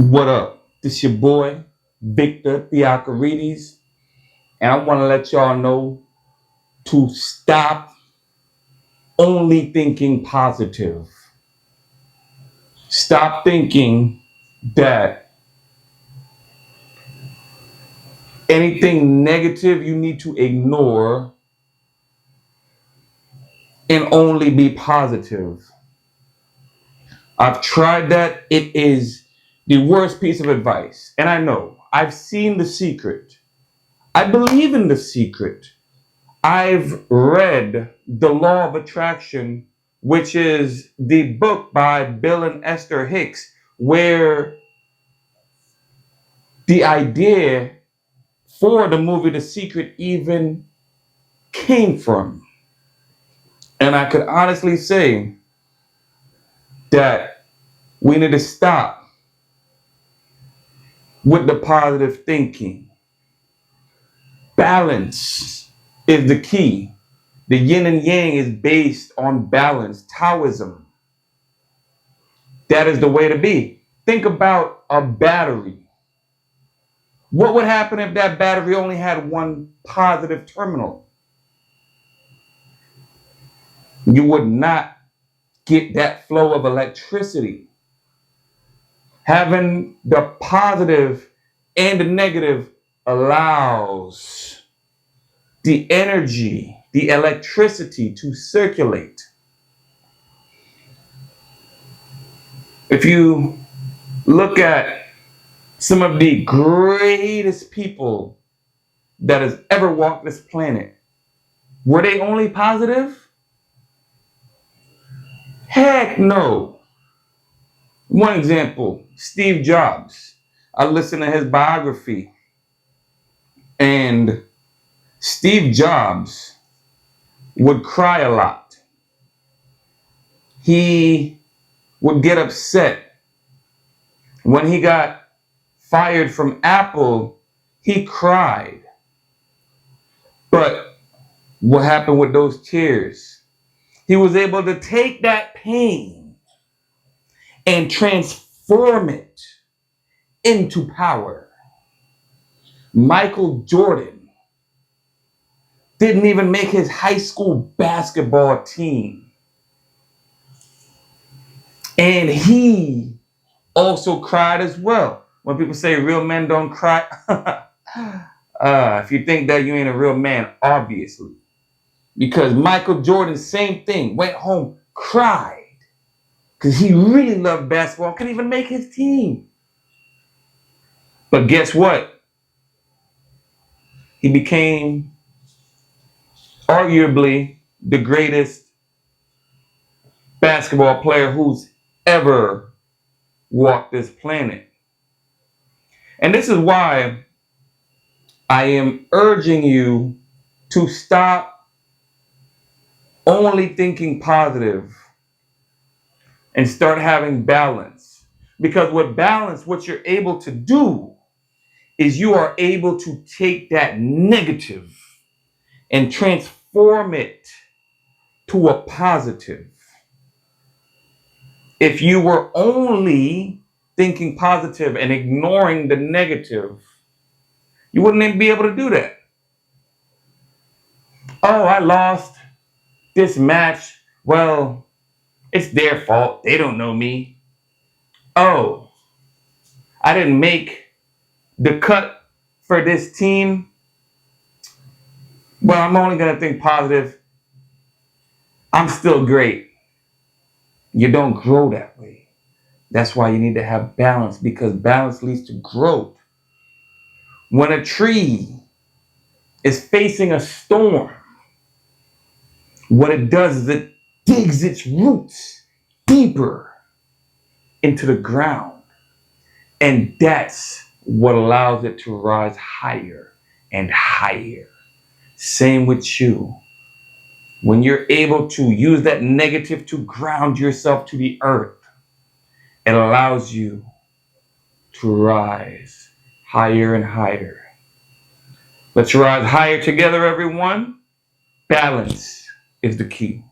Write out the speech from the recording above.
What up? This your boy, Victor Theocarides, and I want to let y'all know to stop only thinking positive. Stop thinking that anything negative you need to ignore and only be positive. I've tried that. It is the worst piece of advice. And I know, I've seen The Secret. I believe in The Secret. I've read The Law of Attraction, which is the book by Bill and Esther Hicks, where the idea for the movie The Secret even came from. And I could honestly say that we need to stop with the positive thinking. Balance is the key. The yin and yang is based on balance, Taoism. That is the way to be. Think about a battery. What would happen if that battery only had one positive terminal? You would not get that flow of electricity. Having the positive and the negative allows the energy, the electricity to circulate. If you look at some of the greatest people that has ever walked this planet, were they only positive? Heck no. One example, Steve Jobs. I listened to his biography, and Steve Jobs would cry a lot. He would get upset. When he got fired from Apple, he cried. But what happened with those tears? He was able to take that pain and transform it into power. Michael Jordan didn't even make his high school basketball team. And he also cried as well. When people say real men don't cry, if you think that, you ain't a real man, obviously. Because Michael Jordan, same thing, went home, cried. Because he really loved basketball, couldn't even make his team. But guess what? He became arguably the greatest basketball player who's ever walked this planet. And this is why I am urging you to stop only thinking positive and start having balance. Because with balance, what you're able to do is you are able to take that negative and transform it to a positive. If you were only thinking positive and ignoring the negative, you wouldn't even be able to do that. Oh, I lost this match. Well, it's their fault. They don't know me. Oh, I didn't make the cut for this team. Well, I'm only going to think positive. I'm still great. You don't grow that way. That's why you need to have balance, because balance leads to growth. When a tree is facing a storm, what it does is it digs its roots deeper into the ground. And that's what allows it to rise higher and higher. Same with you. When you're able to use that negative to ground yourself to the earth, it allows you to rise higher and higher. Let's rise higher together, everyone. Balance is the key.